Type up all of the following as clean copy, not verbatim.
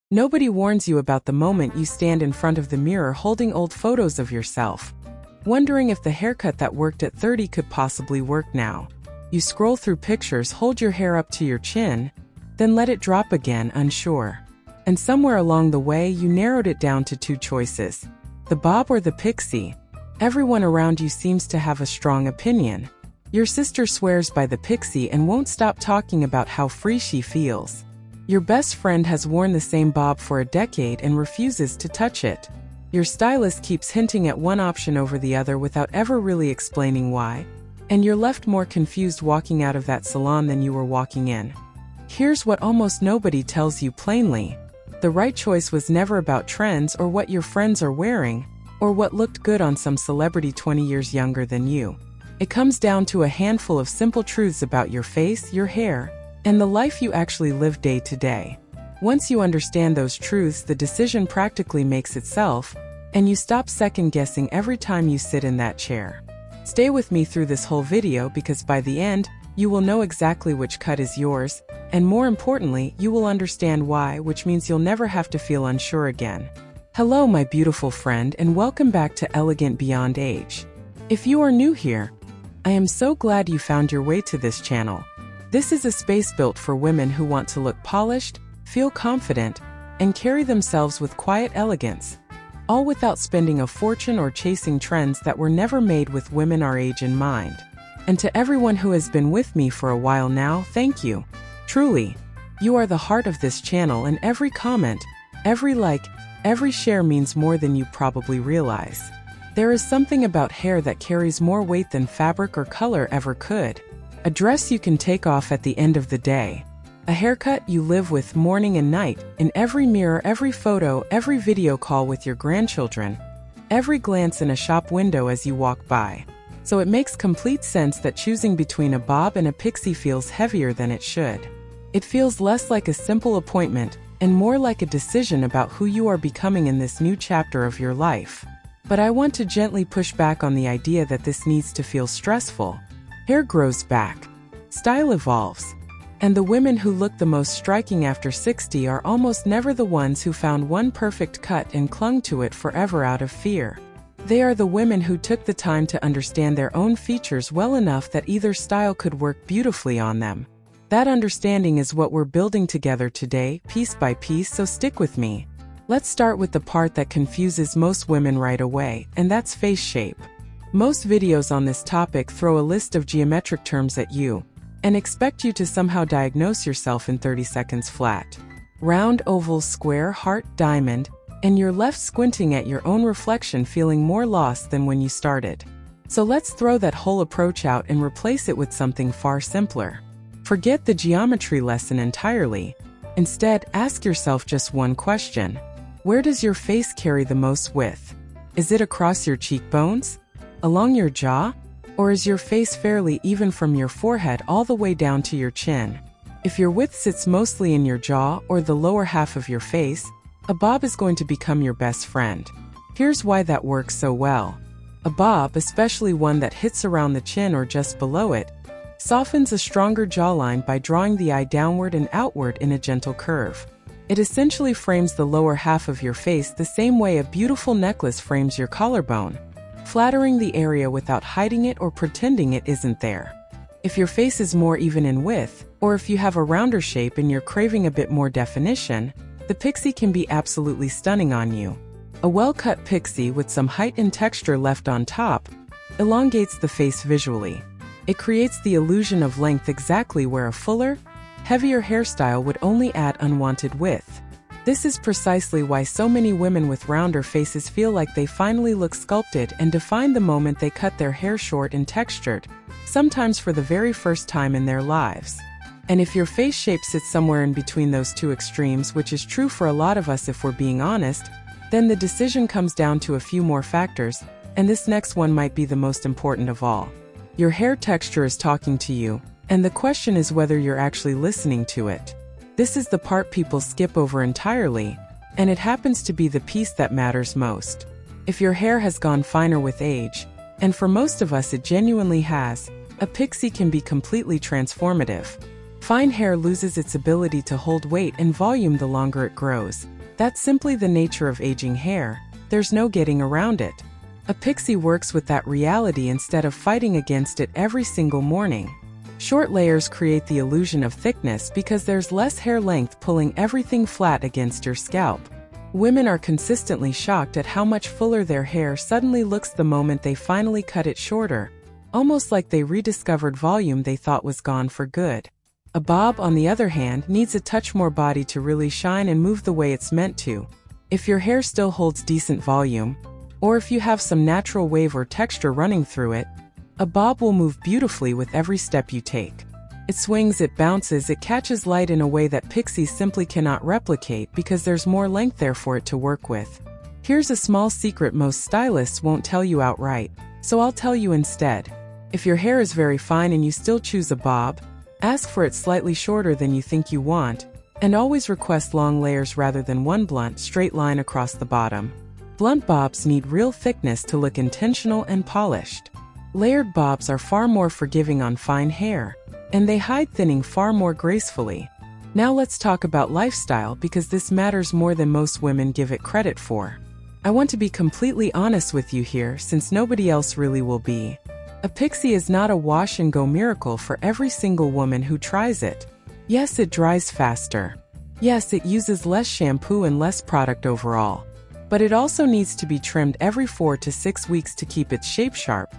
Nobody warns you about the moment you stand in front of the mirror holding old photos of yourself, wondering if the haircut that worked at 30 could possibly work now. You scroll through pictures, hold your hair up to your chin, then let it drop again, unsure. And somewhere along the way, you narrowed it down to two choices: the bob or the pixie. Everyone around you seems to have a strong opinion. Your sister swears by the pixie and won't stop talking about how free she feels. Your best friend has worn the same bob for a decade and refuses to touch it. Your stylist keeps hinting at one option over the other without ever really explaining why. And you're left more confused walking out of that salon than you were walking in. Here's what almost nobody tells you plainly: the right choice was never about trends or what your friends are wearing, or what looked good on some celebrity 20 years younger than you. It comes down to a handful of simple truths about your face, your hair, and the life you actually live day to day. Once you understand those truths, the decision practically makes itself, and you stop second-guessing every time you sit in that chair. Stay with me through this whole video, because by the end, you will know exactly which cut is yours, and more importantly, you will understand why, which means you'll never have to feel unsure again. Hello, my beautiful friend, and welcome back to Elegant Beyond Age. If you are new here, I am so glad you found your way to this channel. This is a space built for women who want to look polished, feel confident, and carry themselves with quiet elegance, all without spending a fortune or chasing trends that were never made with women our age in mind. And to everyone who has been with me for a while now, thank you. Truly, you are the heart of this channel, and every comment, every like, every share means more than you probably realize. There is something about hair that carries more weight than fabric or color ever could. A dress you can take off at the end of the day. A haircut you live with morning and night, in every mirror, every photo, every video call with your grandchildren, every glance in a shop window as you walk by. So it makes complete sense that choosing between a bob and a pixie feels heavier than it should. It feels less like a simple appointment and more like a decision about who you are becoming in this new chapter of your life. But I want to gently push back on the idea that this needs to feel stressful. Hair grows back. Style evolves. And the women who look the most striking after 60 are almost never the ones who found one perfect cut and clung to it forever out of fear. They are the women who took the time to understand their own features well enough that either style could work beautifully on them. That understanding is what we're building together today, piece by piece, so stick with me. Let's start with the part that confuses most women right away, and that's face shape. Most videos on this topic throw a list of geometric terms at you and expect you to somehow diagnose yourself in 30 seconds flat. Round, oval, square, heart, diamond, and you're left squinting at your own reflection, feeling more lost than when you started. So let's throw that whole approach out and replace it with something far simpler. Forget the geometry lesson entirely. Instead, ask yourself just one question. Where does your face carry the most width? Is it across your cheekbones? Along your jaw? Or is your face fairly even from your forehead all the way down to your chin? If your width sits mostly in your jaw or the lower half of your face, a bob is going to become your best friend. Here's why that works so well. A bob, especially one that hits around the chin or just below it, softens a stronger jawline by drawing the eye downward and outward in a gentle curve. It essentially frames the lower half of your face the same way a beautiful necklace frames your collarbone, flattering the area without hiding it or pretending it isn't there. If your face is more even in width, or if you have a rounder shape and you're craving a bit more definition, the pixie can be absolutely stunning on you. A well-cut pixie with some height and texture left on top elongates the face visually. It creates the illusion of length exactly where a fuller, heavier hairstyle would only add unwanted width. This is precisely why so many women with rounder faces feel like they finally look sculpted and defined the moment they cut their hair short and textured, sometimes for the very first time in their lives. And if your face shape sits somewhere in between those two extremes, which is true for a lot of us if we're being honest, then the decision comes down to a few more factors, and this next one might be the most important of all. Your hair texture is talking to you, and the question is whether you're actually listening to it. This is the part people skip over entirely, and it happens to be the piece that matters most. If your hair has gone finer with age, and for most of us it genuinely has, a pixie can be completely transformative. Fine hair loses its ability to hold weight and volume the longer it grows, That's simply the nature of aging hair. There's no getting around it. A pixie works with that reality instead of fighting against it every single morning. Short layers create the illusion of thickness because there's less hair length pulling everything flat against your scalp. Women are consistently shocked at how much fuller their hair suddenly looks the moment they finally cut it shorter, almost like they rediscovered volume they thought was gone for good. A bob, on the other hand, needs a touch more body to really shine and move the way it's meant to. If your hair still holds decent volume, or if you have some natural wave or texture running through it, a bob will move beautifully with every step you take. It swings, it bounces, it catches light in a way that pixies simply cannot replicate because there's more length there for it to work with. Here's a small secret most stylists won't tell you outright, so I'll tell you instead. If your hair is very fine and you still choose a bob, ask for it slightly shorter than you think you want, and always request long layers rather than one blunt, straight line across the bottom. Blunt bobs need real thickness to look intentional and polished. Layered bobs are far more forgiving on fine hair, and they hide thinning far more gracefully. Now let's talk about lifestyle because this matters more than most women give it credit for. I want to be completely honest with you here since nobody else really will be. A pixie is not a wash-and-go miracle for every single woman who tries it. Yes, it dries faster. Yes, it uses less shampoo and less product overall. But it also needs to be trimmed every 4 to 6 weeks to keep its shape sharp,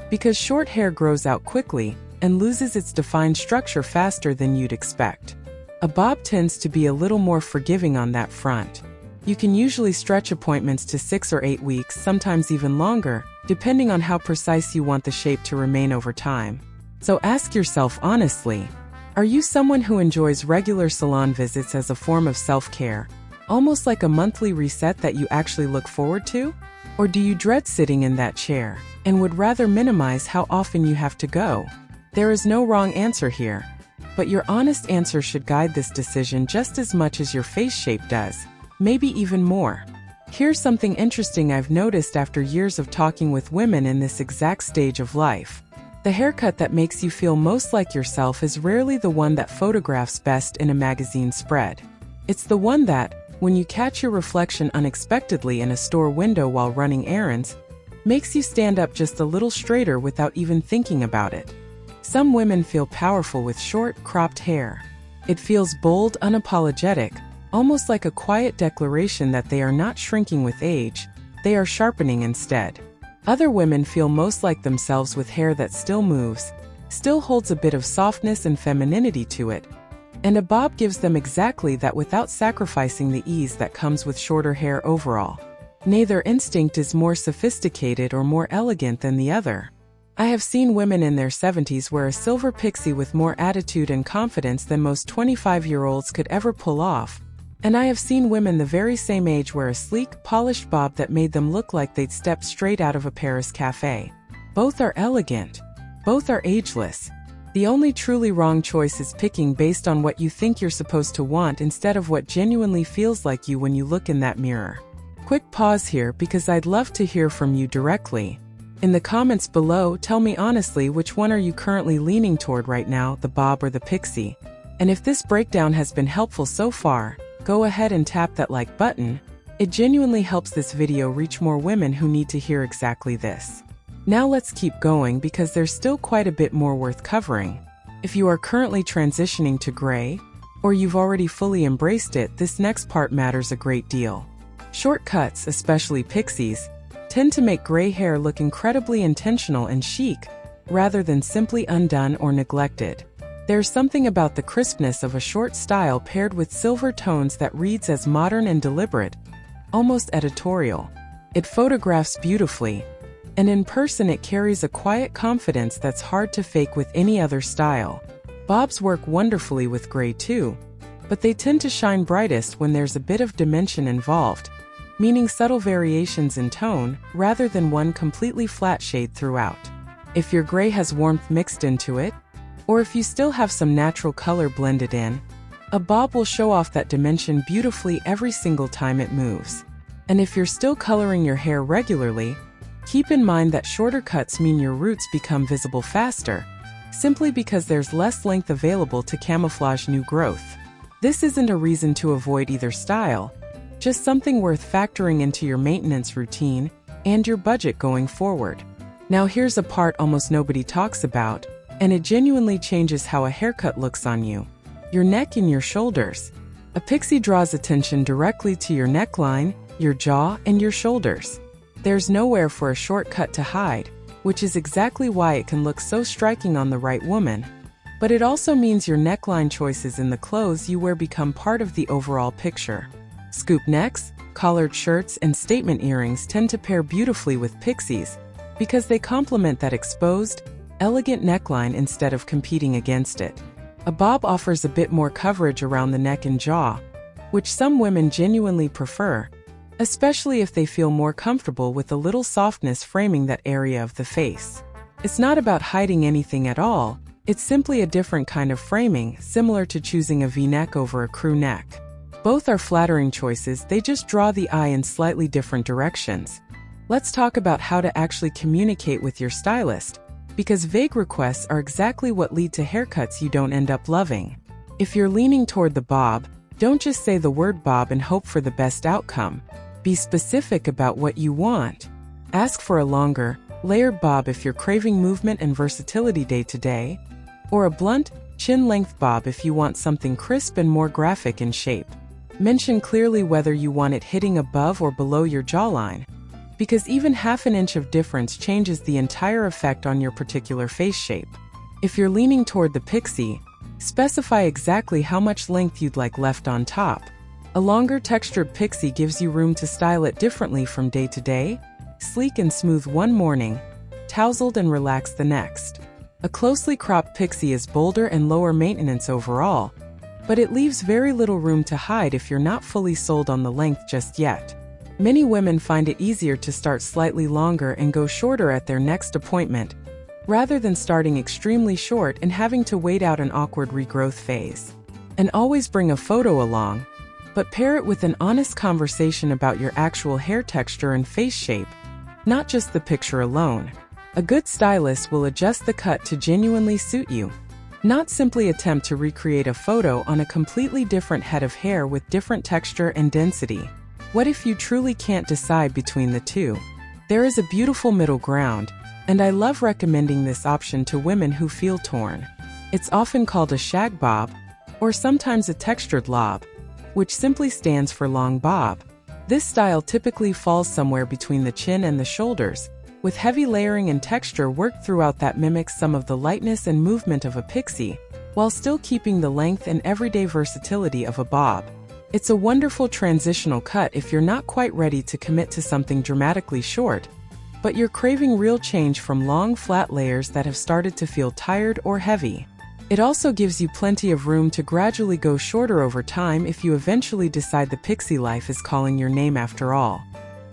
because short hair grows out quickly and loses its defined structure faster than you'd expect. A bob tends to be a little more forgiving on that front. You can usually stretch appointments to 6 or 8 weeks, sometimes even longer, depending on how precise you want the shape to remain over time. So ask yourself honestly, are you someone who enjoys regular salon visits as a form of self-care, almost like a monthly reset that you actually look forward to? Or do you dread sitting in that chair and would rather minimize how often you have to go? There is no wrong answer here, but your honest answer should guide this decision just as much as your face shape does, maybe even more. Here's something interesting I've noticed after years of talking with women in this exact stage of life. The haircut that makes you feel most like yourself is rarely the one that photographs best in a magazine spread. It's the one that, when you catch your reflection unexpectedly in a store window while running errands, makes you stand up just a little straighter without even thinking about it. Some women feel powerful with short, cropped hair. It feels bold, unapologetic, almost like a quiet declaration that they are not shrinking with age, they are sharpening instead. Other women feel most like themselves with hair that still moves, still holds a bit of softness and femininity to it, and a bob gives them exactly that without sacrificing the ease that comes with shorter hair overall. Neither instinct is more sophisticated or more elegant than the other. I have seen women in their 70s wear a silver pixie with more attitude and confidence than most 25-year-olds could ever pull off, and I have seen women the very same age wear a sleek, polished bob that made them look like they'd stepped straight out of a Paris cafe. Both are elegant. Both are ageless. The only truly wrong choice is picking based on what you think you're supposed to want instead of what genuinely feels like you when you look in that mirror. Quick pause here because I'd love to hear from you directly. In the comments below, tell me honestly which one are you currently leaning toward right now, the bob or the pixie? And if this breakdown has been helpful so far, go ahead and tap that like button. It genuinely helps this video reach more women who need to hear exactly this. Now let's keep going because there's still quite a bit more worth covering. If you are currently transitioning to gray, or you've already fully embraced it, this next part matters a great deal. Short cuts, especially pixies, tend to make gray hair look incredibly intentional and chic, rather than simply undone or neglected. There's something about the crispness of a short style paired with silver tones that reads as modern and deliberate, almost editorial. It photographs beautifully, and in person it carries a quiet confidence that's hard to fake with any other style. Bobs work wonderfully with gray too, but they tend to shine brightest when there's a bit of dimension involved, meaning subtle variations in tone rather than one completely flat shade throughout. If your gray has warmth mixed into it, or if you still have some natural color blended in, a bob will show off that dimension beautifully every single time it moves. And if you're still coloring your hair regularly, keep in mind that shorter cuts mean your roots become visible faster, simply because there's less length available to camouflage new growth. This isn't a reason to avoid either style, Just something worth factoring into your maintenance routine and your budget going forward. Now here's a part almost nobody talks about, and it genuinely changes how a haircut looks on you. Your neck and your shoulders. A pixie draws attention directly to your neckline, your jaw, and your shoulders. There's nowhere for a shortcut to hide, which is exactly why it can look so striking on the right woman. But it also means your neckline choices in the clothes you wear become part of the overall picture. Scoop necks, collared shirts, and statement earrings tend to pair beautifully with pixies because they complement that exposed, elegant neckline instead of competing against it. A bob offers a bit more coverage around the neck and jaw, which some women genuinely prefer, especially if they feel more comfortable with a little softness framing that area of the face. It's not about hiding anything at all, it's simply a different kind of framing, similar to choosing a V-neck over a crew neck. Both are flattering choices, they just draw the eye in slightly different directions. Let's talk about how to actually communicate with your stylist, because vague requests are exactly what lead to haircuts you don't end up loving. If you're leaning toward the bob, don't just say the word bob and hope for the best outcome. Be specific about what you want. Ask for a longer, layered bob if you're craving movement and versatility day to day, or a blunt, chin-length bob if you want something crisp and more graphic in shape. Mention clearly whether you want it hitting above or below your jawline, because even half an inch of difference changes the entire effect on your particular face shape. If you're leaning toward the pixie, specify exactly how much length you'd like left on top. A longer textured pixie gives you room to style it differently from day to day, sleek and smooth one morning, tousled and relaxed the next. A closely cropped pixie is bolder and lower maintenance overall, but it leaves very little room to hide if you're not fully sold on the length just yet. Many women find it easier to start slightly longer and go shorter at their next appointment, rather than starting extremely short and having to wait out an awkward regrowth phase. And always bring a photo along, but pair it with an honest conversation about your actual hair texture and face shape, not just the picture alone. A good stylist will adjust the cut to genuinely suit you, not simply attempt to recreate a photo on a completely different head of hair with different texture and density. What if you truly can't decide between the two? There is a beautiful middle ground, and I love recommending this option to women who feel torn. It's often called a shag bob, or sometimes a textured lob, which simply stands for long bob. This style typically falls somewhere between the chin and the shoulders, with heavy layering and texture worked throughout that mimics some of the lightness and movement of a pixie, while still keeping the length and everyday versatility of a bob. It's a wonderful transitional cut if you're not quite ready to commit to something dramatically short, but you're craving real change from long, flat layers that have started to feel tired or heavy. It also gives you plenty of room to gradually go shorter over time if you eventually decide the pixie life is calling your name after all.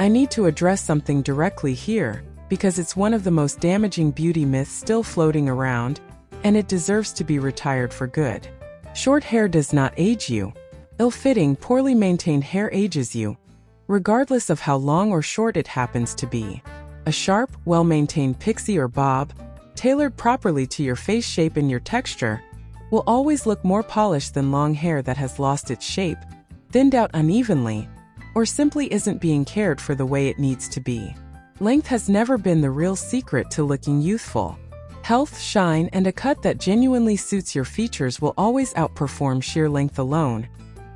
I need to address something directly here, because it's one of the most damaging beauty myths still floating around, and it deserves to be retired for good. Short hair does not age you. Ill-fitting, poorly maintained hair ages you, regardless of how long or short it happens to be. A sharp, well-maintained pixie or bob, tailored properly to your face shape and your texture, will always look more polished than long hair that has lost its shape, thinned out unevenly, or simply isn't being cared for the way it needs to be. Length has never been the real secret to looking youthful. Health, shine, and a cut that genuinely suits your features will always outperform sheer length alone,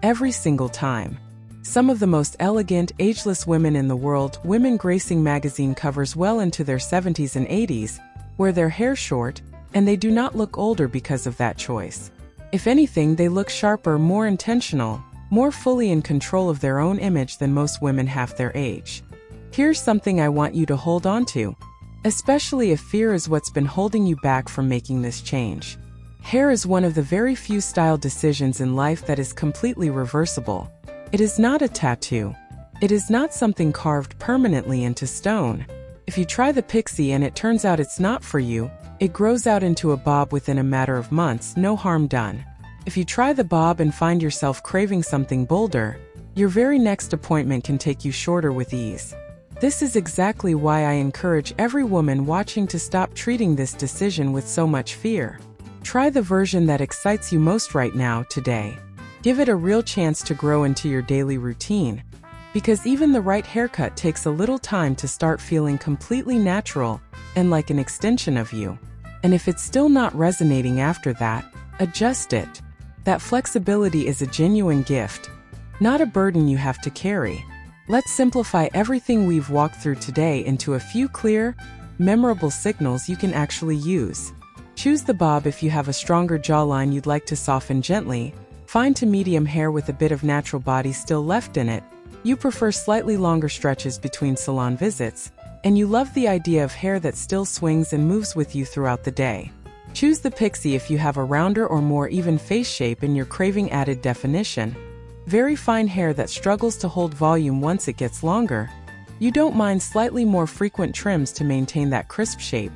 every single time. Some of the most elegant, ageless women in the world, women gracing magazine covers well into their 70s and 80s, wear their hair short, and they do not look older because of that choice. If anything, they look sharper, more intentional, more fully in control of their own image than most women half their age. Here's something I want you to hold on to, especially if fear is what's been holding you back from making this change. Hair is one of the very few style decisions in life that is completely reversible. It is not a tattoo. It is not something carved permanently into stone. If you try the pixie and it turns out it's not for you, it grows out into a bob within a matter of months, no harm done. If you try the bob and find yourself craving something bolder, your very next appointment can take you shorter with ease. This is exactly why I encourage every woman watching to stop treating this decision with so much fear. Try the version that excites you most right now, today. Give it a real chance to grow into your daily routine, Because even the right haircut takes a little time to start feeling completely natural and like an extension of you. And if it's still not resonating after that, adjust it. That flexibility is a genuine gift, not a burden you have to carry. Let's simplify everything we've walked through today into a few clear, memorable signals you can actually use. Choose the bob if you have a stronger jawline you'd like to soften gently, fine to medium hair with a bit of natural body still left in it, you prefer slightly longer stretches between salon visits, and you love the idea of hair that still swings and moves with you throughout the day. Choose the Pixie if you have a rounder or more even face shape and you're craving added definition. Very fine hair that struggles to hold volume once it gets longer. You don't mind slightly more frequent trims to maintain that crisp shape,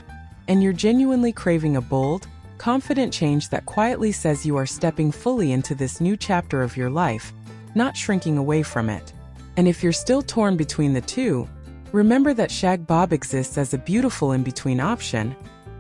and you're genuinely craving a bold, confident change that quietly says you are stepping fully into this new chapter of your life, not shrinking away from it. And if you're still torn between the two, remember that shag bob exists as a beautiful in-between option,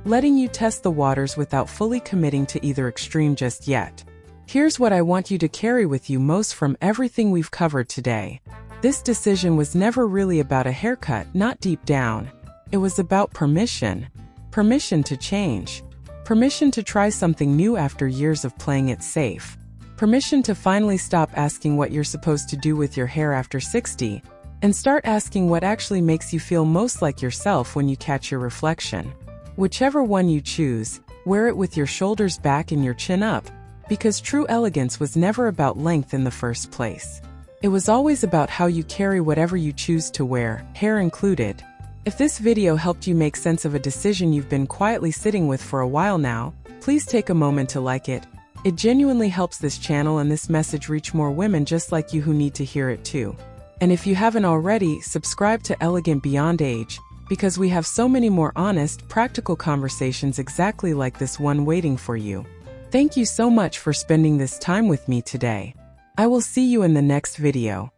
letting you test the waters without fully committing to either extreme just yet. Here's what I want you to carry with you most from everything we've covered today. This decision was never really about a haircut, not deep down. It was about permission. Permission to change. Permission to try something new after years of playing it safe. Permission to finally stop asking what you're supposed to do with your hair after 60, and start asking what actually makes you feel most like yourself when you catch your reflection. Whichever one you choose, wear it with your shoulders back and your chin up, because true elegance was never about length in the first place. It was always about how you carry whatever you choose to wear, hair included. If this video helped you make sense of a decision you've been quietly sitting with for a while now, please take a moment to like it. It genuinely helps this channel and this message reach more women just like you who need to hear it too. And if you haven't already, subscribe to Elegant Beyond Age, because we have so many more honest, practical conversations exactly like this one waiting for you. Thank you so much for spending this time with me today. I will see you in the next video.